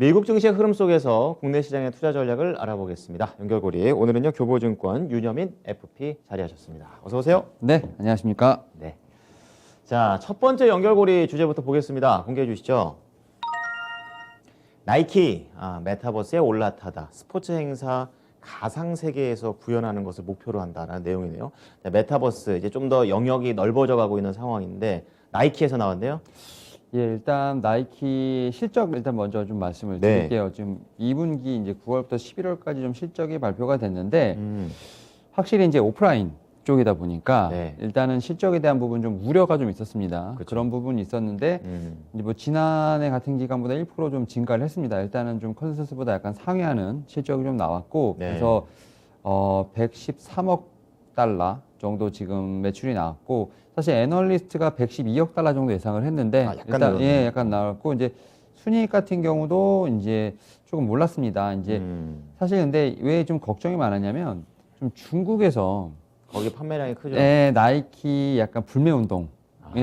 미국 증시의 흐름 속에서 국내 시장의 투자 전략을 알아보겠습니다. 연결고리 오늘은요 교보증권 윤여민 FP 자리하셨습니다. 어서 오세요. 네, 안녕하십니까. 네. 자, 첫 번째 연결고리 주제부터 보겠습니다. 공개해 주시죠. 나이키 메타버스에 올라타다 스포츠 행사 가상 세계에서 구현하는 것을 목표로 한다라는 내용이네요. 자, 메타버스 이제 좀 더 영역이 넓어져 가고 있는 상황인데 나이키에서 나왔네요. 예, 일단 나이키 실적 일단 먼저 좀 말씀을 네. 드릴게요. 지금 2분기 이제 9월부터 11월까지 좀 실적이 발표가 됐는데 확실히 이제 오프라인 쪽이다 보니까 네. 일단은 실적에 대한 부분 좀 우려가 좀 있었습니다. 그쵸. 그런 부분이 있었는데 이제 뭐 지난해 같은 기간보다 1% 좀 증가를 했습니다. 일단은 좀 컨센서스보다 약간 상회하는 실적이 좀 나왔고 네. 그래서 113억 달러 정도 지금 매출이 나왔고 사실 애널리스트가 112억 달러 정도 예상을 했는데 약간 일단 늘었네요. 약간 나왔고 이제 순이익 같은 경우도 이제 조금 몰랐습니다. 이제 사실 근데 왜 좀 걱정이 많았냐면 좀 중국에서 거기 판매량이 크죠. 나이키 약간 불매 운동에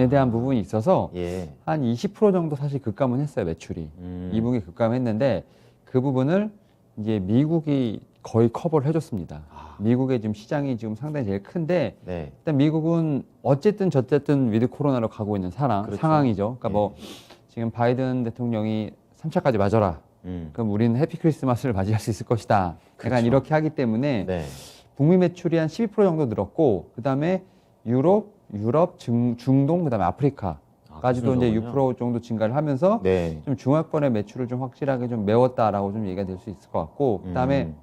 대한 부분이 있어서 예. 한 20% 정도 사실 급감은 했어요, 매출이. 2분기 급감했는데 그 부분을 이제 미국이 거의 커버를 해줬습니다. 미국의 지금 시장이 지금 상당히 제일 큰데 네. 일단 미국은 어쨌든 저쨌든 위드 코로나로 가고 있는 그렇죠. 상황이죠. 그러니까 뭐 지금 바이든 대통령이 3차까지 맞아라. 그럼 우리는 해피 크리스마스를 맞이할 수 있을 것이다. 약간 그렇죠. 이렇게 하기 때문에 네. 북미 매출이 한 12% 정도 늘었고 그다음에 유럽, 중동, 그다음에 아프리카까지도 그 이제 정도군요. 6% 정도 증가를 하면서 네. 좀 중화권의 매출을 좀 확실하게 좀 메웠다라고 좀 얘기가 될 수 있을 것 같고 그다음에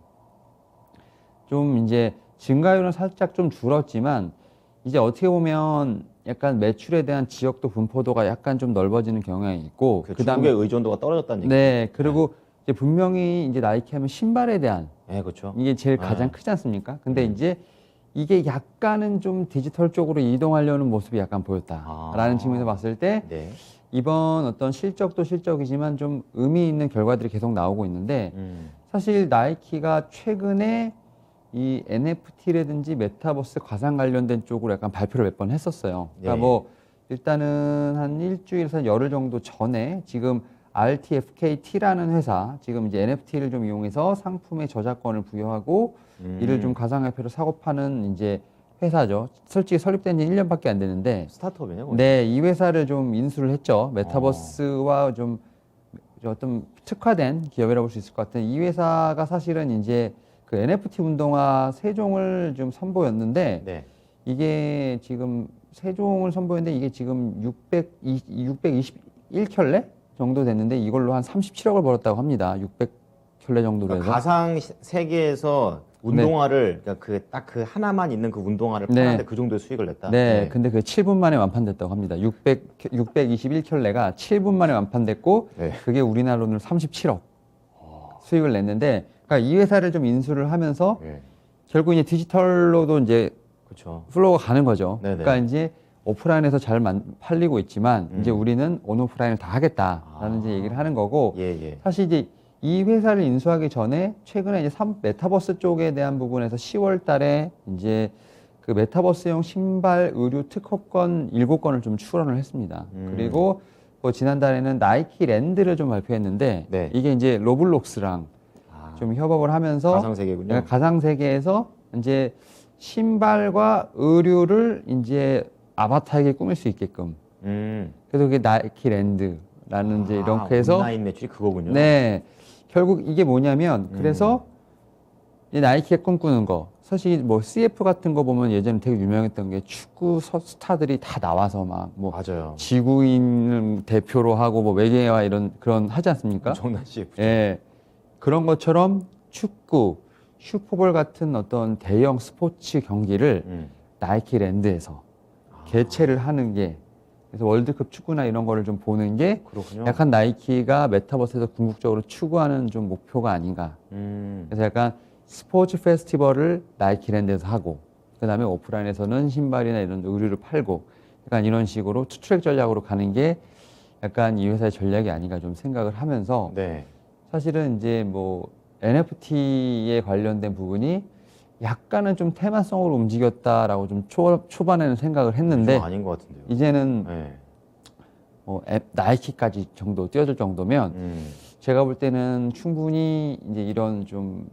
좀 이제 증가율은 살짝 좀 줄었지만 이제 어떻게 보면 약간 매출에 대한 지역도 분포도가 약간 좀 넓어지는 경향이 있고 중국의 의존도가 떨어졌다는 얘기죠. 네, 그리고 이제 분명히 이제 나이키 하면 신발에 대한 네, 그렇죠. 이게 제일 가장 크지 않습니까? 근데 이제 이게 약간은 좀 디지털 쪽으로 이동하려는 모습이 약간 보였다라는 측면에서 봤을 때 네. 이번 어떤 실적도 실적이지만 좀 의미 있는 결과들이 계속 나오고 있는데 사실 나이키가 최근에 이 NFT라든지 메타버스 가상 관련된 쪽으로 약간 발표를 몇 번 했었어요. 그러니까 네. 뭐 일단은 한 일주일에서 열흘 정도 전에 지금 RTFKT라는 회사 지금 이제 NFT를 좀 이용해서 상품의 저작권을 부여하고 이를 좀 가상화폐로 사고 파는 이제 회사죠. 솔직히 설립된 지 1년밖에 안 되는데 스타트업이네요. 거의. 네, 이 회사를 좀 인수를 했죠. 메타버스와 좀 어떤 특화된 기업이라고 볼 수 있을 것 같은 이 회사가 사실은 이제 그 NFT 운동화 세 종을 좀 선보였는데 네. 이게 지금 세 종을 선보였는데 이게 지금 621켤레 정도 됐는데 이걸로 한 37억을 벌었다고 합니다. 600켤레 정도로 해서. 그러니까 가상 세계에서 운동화를 그러니까 그 딱 그 하나만 있는 그 운동화를 네. 파는데 그 정도의 수익을 냈다. 네, 근데 그게 7분 만에 완판됐다고 합니다. 621켤레가 7분 만에 완판됐고 네. 그게 우리나라 돈으로 37억 수익을 냈는데 그러니까 이 회사를 좀 인수를 하면서 네. 결국 이제 디지털로도 이제 그렇죠. 플로우가 가는 거죠. 네네. 그러니까 이제 오프라인에서 잘 팔리고 있지만 이제 우리는 온오프라인을 다 하겠다라는 이제 얘기를 하는 거고 예, 예. 사실 이제 이 회사를 인수하기 전에 최근에 이제 메타버스 쪽에 대한 부분에서 10월 달에 이제 그 메타버스용 신발 의류 특허권 7건을 좀 출원을 했습니다. 그리고 뭐 지난달에는 나이키 랜드를 좀 발표했는데 네. 이게 이제 로블록스랑 좀 협업을 하면서 가상 세계군요. 가상 세계에서 이제 신발과 의류를 이제 아바타에게 꾸밀 수 있게끔. 그래서 그게 나이키 랜드라는 이제 이렇게 해서 온라인 매출이 그거군요. 네. 결국 이게 뭐냐면 그래서 이 나이키가 꿈꾸는 거. 사실 뭐 CF 같은 거 보면 예전에 되게 유명했던 게 축구 스타들이 다 나와서 막 뭐 맞아요. 지구인을 대표로 하고 뭐 외계와 이런 그런 하지 않습니까? 엄청난 CF. 예. 그런 것처럼 축구, 슈퍼볼 같은 어떤 대형 스포츠 경기를 나이키 랜드에서 개최를 하는 게 그래서 월드컵 축구나 이런 거를 좀 보는 게 그렇군요. 약간 나이키가 메타버스에서 궁극적으로 추구하는 좀 목표가 아닌가. 그래서 약간 스포츠 페스티벌을 나이키 랜드에서 하고 그다음에 오프라인에서는 신발이나 이런 의류를 팔고 약간 이런 식으로 투트랙 전략으로 가는 게 약간 이 회사의 전략이 아닌가 좀 생각을 하면서 네. 사실은 이제 뭐 NFT에 관련된 부분이 약간은 좀 테마성으로 움직였다라고 좀 초반에는 생각을 했는데 좀 아닌 것 같은데요. 이제는 네. 뭐 나이키까지 정도 뛰어들 정도면 제가 볼 때는 충분히 이제 이런 좀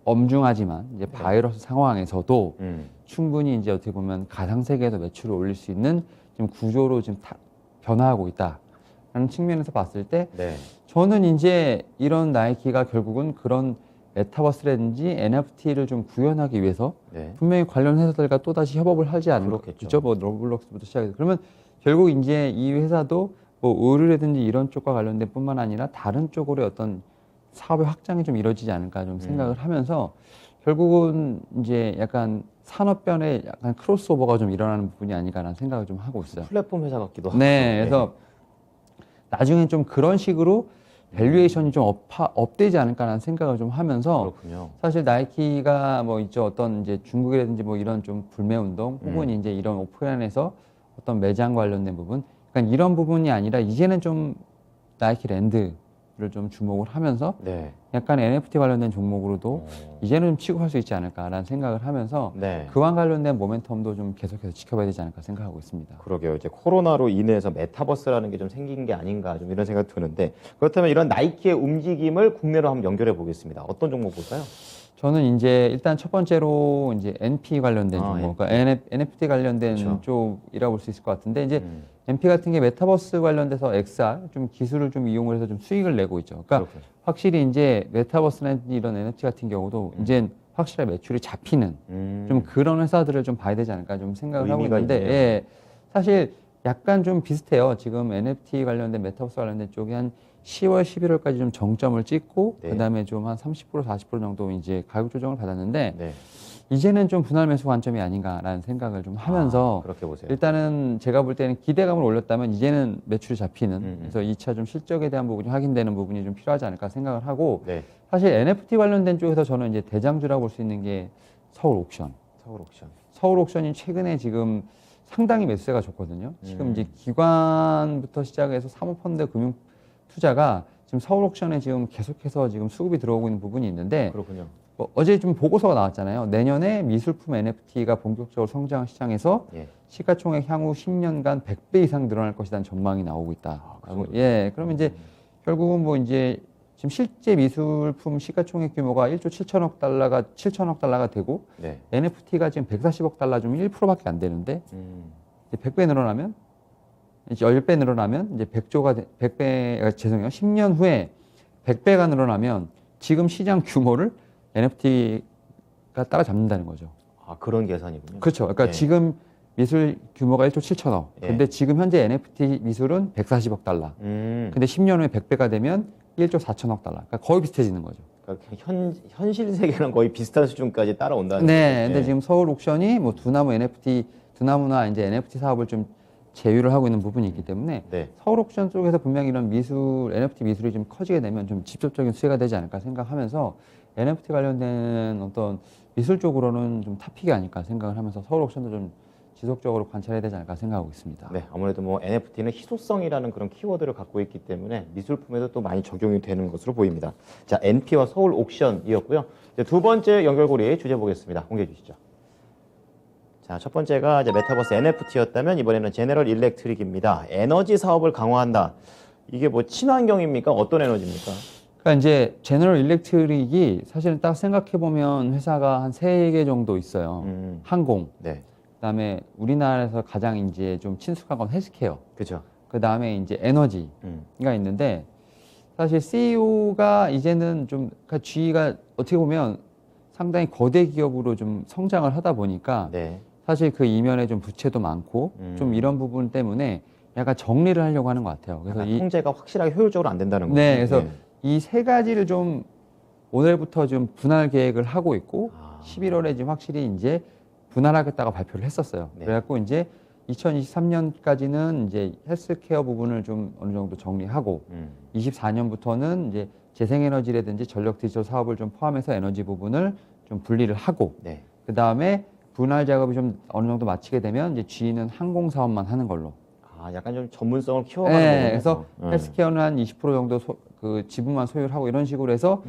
엄중하지만 이제 바이러스 상황에서도 충분히 이제 어떻게 보면 가상 세계에서 매출을 올릴 수 있는 지금 구조로 지금 변화하고 있다라는 측면에서 봤을 때 네. 저는 이제 이런 나이키가 결국은 그런 메타버스라든지 NFT를 좀 구현하기 위해서 네. 분명히 관련 회사들과 또다시 협업을 하지 않을까. 그렇겠죠. 뭐 로블록스부터 시작해서 그러면 결국 이제 이 회사도 뭐 의류라든지 이런 쪽과 관련된 뿐만 아니라 다른 쪽으로의 어떤 사업의 확장이 좀 이루어지지 않을까 좀 생각을 하면서 결국은 이제 약간 산업변의 약간 크로스오버가 좀 일어나는 부분이 아닌가라는 생각을 좀 하고 있어요. 플랫폼 회사 같기도 하고. 네, 그래서 나중에 좀 그런 식으로 밸류에이션이 좀 업되지 않을까라는 생각을 좀 하면서 그렇군요. 사실 나이키가 뭐 있죠 어떤 이제 중국이라든지 뭐 이런 좀 불매 운동 혹은 이제 이런 오프라인에서 어떤 매장 관련된 부분, 그러니까 이런 부분이 아니라 이제는 좀 나이키 랜드를 좀 주목을 하면서 네. 약간 NFT 관련된 종목으로도 이제는 좀 취급할 수 있지 않을까라는 생각을 하면서 네. 그와 관련된 모멘텀도 좀 계속해서 지켜봐야 되지 않을까 생각하고 있습니다. 그러게요. 이제 코로나로 인해서 메타버스라는 게 좀 생긴 게 아닌가 좀 이런 생각 드는데 그렇다면 이런 나이키의 움직임을 국내로 한번 연결해 보겠습니다. 어떤 종목 볼까요? 저는 이제 일단 첫 번째로 이제 NP 관련된 아, 종목, 그러니까 NFT 관련된 그렇죠. 쪽이라고 볼 수 있을 것 같은데 이제 NP 같은 게 메타버스 관련돼서 XR 좀 기술을 좀 이용을 해서 좀 수익을 내고 있죠. 그러니까 그렇군요. 확실히 이제 메타버스나 이런 NFT 같은 경우도 이제 확실하게 매출이 잡히는 좀 그런 회사들을 좀 봐야 되지 않을까 좀 생각을 하고 의미가 있는데 있네요. 예, 사실 약간 좀 비슷해요. 지금 NFT 관련된 메타버스 관련된 쪽이 한 10월, 11월까지 좀 정점을 찍고 네. 그다음에 좀 한 30%, 40% 정도 이제 가격 조정을 받았는데 네. 이제는 좀 분할 매수 관점이 아닌가라는 생각을 좀 하면서 그렇게 보세요. 일단은 제가 볼 때는 기대감을 올렸다면 이제는 매출이 잡히는 그래서 2차 좀 실적에 대한 부분이 확인되는 부분이 좀 필요하지 않을까 생각을 하고 네. 사실 NFT 관련된 쪽에서 저는 이제 대장주라고 볼 수 있는 게 서울 옥션. 서울 옥션. 서울 옥션이 최근에 지금 상당히 매수세가 좋거든요. 지금 이제 기관부터 시작해서 사모펀드 금융 투자가 지금 서울 옥션에 지금 계속해서 지금 수급이 들어오고 있는 부분이 있는데 그렇군요. 뭐 어제 좀 보고서가 나왔잖아요. 내년에 미술품 NFT가 본격적으로 성장 시장에서 예. 시가총액 향후 10년간 100배 이상 늘어날 것이라는 전망이 나오고 있다. 예, 그러면 이제 결국은 뭐 이제 지금 실제 미술품 시가총액 규모가 1조 7천억 달러가 되고 네. NFT가 지금 140억 달러 좀 1%밖에 안 되는데 이제 100배 늘어나면 이제 10배 늘어나면 이제 100배, 죄송해요. 10년 후에 100배가 늘어나면 지금 시장 규모를 NFT가 따라잡는다는 거죠. 아, 그런 계산이군요. 그렇죠. 그러니까 예. 지금 미술 규모가 1조 7천억. 예. 근데 지금 현재 NFT 미술은 140억 달러. 근데 10년 후에 100배가 되면 1조 4천억 달러. 그러니까 거의 비슷해지는 거죠. 그러니까 현실 세계랑 거의 비슷한 수준까지 따라온다는 네. 거죠. 근데 예. 지금 서울 옥션이 뭐 두나무나 이제 NFT 사업을 좀 제휴를 하고 있는 부분이 있기 때문에 네. 서울 옥션 쪽에서 분명히 이런 NFT 미술이 좀 커지게 되면 좀 직접적인 수혜가 되지 않을까 생각하면서 NFT 관련된 어떤 미술 쪽으로는 좀 탑픽이 아닐까 생각을 하면서 서울 옥션도 좀 지속적으로 관찰해야 되지 않을까 생각하고 있습니다. 네, 아무래도 뭐 NFT는 희소성이라는 그런 키워드를 갖고 있기 때문에 미술품에도 또 많이 적용이 되는 것으로 보입니다. 자, NP와 서울 옥션이었고요. 이제 두 번째 연결고리 주제 보겠습니다. 공개해 주시죠. 자, 첫 번째가 이제 메타버스 NFT였다면 이번에는 제너럴 일렉트릭입니다. 에너지 사업을 강화한다. 이게 뭐 친환경입니까? 어떤 에너지입니까? 그러니까 이제 제너럴 일렉트릭이 사실은 딱 생각해 보면 회사가 한 3개 정도 있어요. 항공, 네, 그다음에 우리나라에서 가장 이제 좀 친숙한 건 헬스케어, 그죠. 그다음에 이제 에너지가 있는데 사실 CEO가 이제는 좀 그러니까 G가 어떻게 보면 상당히 거대 기업으로 좀 성장을 하다 보니까 네, 사실 그 이면에 좀 부채도 많고 좀 이런 부분 때문에 약간 정리를 하려고 하는 것 같아요. 그래서 약간 통제가 확실하게 효율적으로 안 된다는 거죠. 네, 그래서 이 3가지를 좀 오늘부터 좀 분할 계획을 하고 있고 11월에 지금 확실히 이제 분할하겠다고 발표를 했었어요. 네. 그래갖고 이제 2023년까지는 이제 헬스케어 부분을 좀 어느 정도 정리하고 24년부터는 이제 재생에너지라든지 전력 디지털 사업을 좀 포함해서 에너지 부분을 좀 분리를 하고 네. 그 다음에 분할 작업이 좀 어느 정도 마치게 되면 이제 G는 항공 사업만 하는 걸로. 아, 약간 좀 전문성을 키워가는 네, 거군요. 그래서 헬스케어는 한 20% 정도 그 지분만 소유를 하고 이런 식으로 해서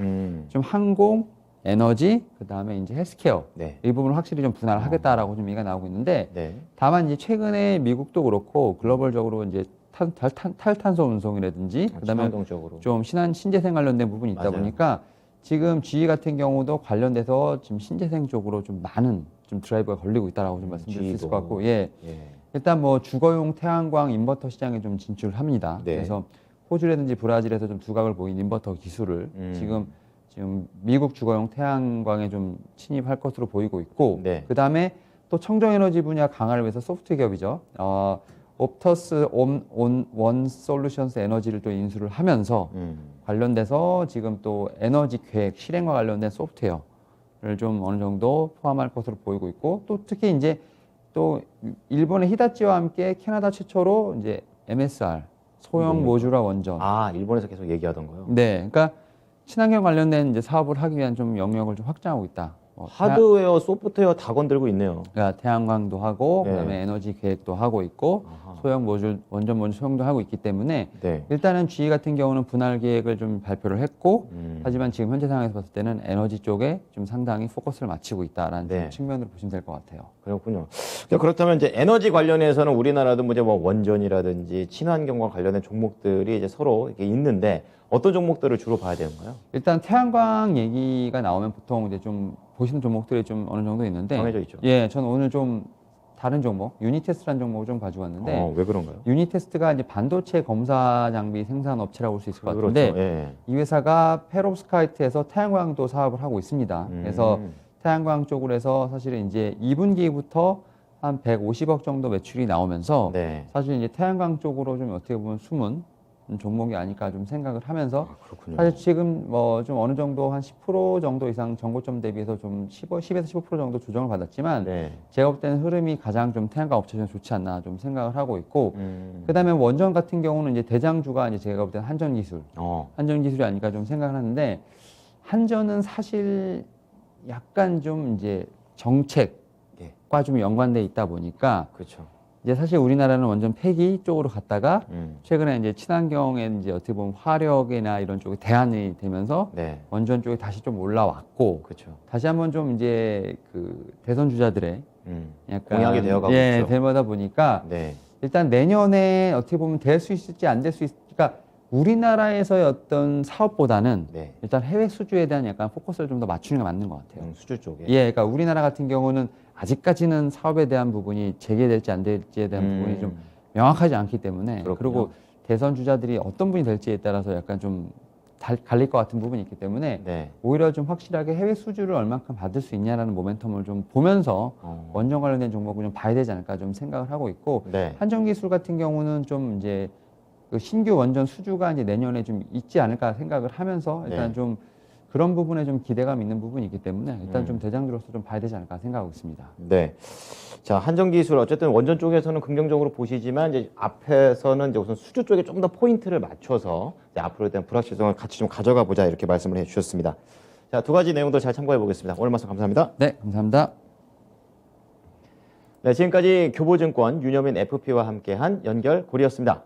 좀 항공, 에너지, 그 다음에 이제 헬스케어 네. 이 부분을 확실히 좀 분할하겠다라고 좀 얘기가 나오고 있는데 네. 다만 이제 최근에 미국도 그렇고 글로벌적으로 이제 탈탄소 운송이라든지 그다음에 친환경적으로. 좀 신재생 관련된 부분이 있다 맞아요. 보니까 지금 GE 같은 경우도 관련돼서 지금 신재생 쪽으로 좀 많은 좀 드라이브가 걸리고 있다라고 좀 말씀드릴 수 있을 것 같고, 예. 일단 뭐 주거용 태양광 인버터 시장에 좀 진출합니다. 네. 그래서 호주라든지 브라질에서 좀 두각을 보인 인버터 기술을 지금 미국 주거용 태양광에 좀 침입할 것으로 보이고 있고, 네. 그 다음에 또 청정에너지 분야 강화를 위해서 소프트 기업이죠. 옵터스 원 솔루션스 에너지를 또 인수를 하면서 관련돼서 지금 또 에너지 계획 실행과 관련된 소프트웨어를 좀 어느 정도 포함할 것으로 보이고 있고, 또 특히 이제 또 일본의 히다치와 함께 캐나다 최초로 이제 MSR 소형 모듈화 원전. 아, 일본에서 계속 얘기하던 거요? 네, 그러니까 친환경 관련된 이제 사업을 하기 위한 좀 영역을 좀 확장하고 있다. 하드웨어, 소프트웨어 다 건들고 있네요. 그러니까 태양광도 하고, 네. 그다음에 에너지 계획도 하고 있고, 아하. 소형 모듈 원전 소형도 하고 있기 때문에 네. 일단은 GE 같은 경우는 분할 계획을 좀 발표를 했고, 하지만 지금 현재 상황에서 봤을 때는 에너지 쪽에 좀 상당히 포커스를 맞추고 있다라는 네. 좀 측면으로 보시면 될 것 같아요. 그렇군요. 그렇다면 이제 에너지 관련해서는 우리나라도 뭐 원전이라든지 친환경과 관련된 종목들이 이제 서로 이렇게 있는데 어떤 종목들을 주로 봐야 되는가요? 일단 태양광 얘기가 나오면 보통 이제 좀 보시는 종목들이 좀 어느 정도 있는데, 정해져 있죠. 예, 저는 오늘 좀 다른 종목, 유니테스트라는 종목을 좀 가지고 왔는데, 왜 그런가요? 유니테스트가 이제 반도체 검사 장비 생산 업체라고 볼 수 있을 것 그렇죠. 같은데, 예. 이 회사가 페롭스카이트에서 태양광도 사업을 하고 있습니다. 그래서 태양광 쪽으로 해서 사실은 이제 2분기부터 한 150억 정도 매출이 나오면서 네. 사실 이제 태양광 쪽으로 좀 어떻게 보면 숨은 종목이 아닐까 좀 생각을 하면서, 그렇군요. 사실 지금 뭐 좀 어느 정도 한 10% 정도 이상 정고점 대비해서 좀 10에서 15% 정도 조정을 받았지만, 네. 제가 볼 때는 흐름이 가장 좀 태양광 업체 중에 좋지 않나 좀 생각을 하고 있고, 음. 그다음에 원전 같은 경우는 이제 대장주가 이제 제가 볼 때는 한전기술, 어. 한전기술이 아닐까 좀 생각을 하는데, 한전은 사실 약간 좀 이제 정책과 좀 연관돼 있다 보니까, 그렇죠. 이제 사실 우리나라는 완전 폐기 쪽으로 갔다가 최근에 이제 친환경에 이제 어떻게 보면 화력이나 이런 쪽에 대안이 되면서 네. 원전 쪽에 다시 좀 올라왔고, 그렇죠. 다시 한번 좀 이제 그 대선 주자들의 약간 공약이 되어가고 예, 있죠. 되다 보니까 네. 일단 내년에 어떻게 보면 될 수 있을지 안 될 수 있을지, 그러니까 우리나라에서의 어떤 사업보다는 네. 일단 해외 수주에 대한 약간 포커스를 좀 더 맞추는 게 맞는 것 같아요. 수주 쪽에. 예, 그러니까 우리나라 같은 경우는 아직까지는 사업에 대한 부분이 재개될지 안 될지에 대한 부분이 좀 명확하지 않기 때문에, 그렇군요. 그리고 대선 주자들이 어떤 분이 될지에 따라서 약간 좀 갈릴 것 같은 부분이 있기 때문에 네. 오히려 좀 확실하게 해외 수주를 얼만큼 받을 수 있냐라는 모멘텀을 좀 보면서 원전 관련된 종목을 좀 봐야 되지 않을까 좀 생각을 하고 있고, 네. 한전기술 같은 경우는 좀 이제 그 신규 원전 수주가 이제 내년에 좀 있지 않을까 생각을 하면서 일단 네. 좀 그런 부분에 좀 기대감 있는 부분이 있기 때문에 일단 좀 대장주로서 좀 봐야 되지 않을까 생각하고 있습니다. 네. 자, 한전기술 어쨌든 원전 쪽에서는 긍정적으로 보시지만 이제 앞에서는 이제 우선 수주 쪽에 좀 더 포인트를 맞춰서 이제 앞으로에 대한 불확실성을 같이 좀 가져가 보자 이렇게 말씀을 해주셨습니다. 자, 두 가지 내용도 잘 참고해 보겠습니다. 오늘 말씀 감사합니다. 네, 감사합니다. 네, 지금까지 교보증권 윤여민 FP와 함께한 연결고리였습니다.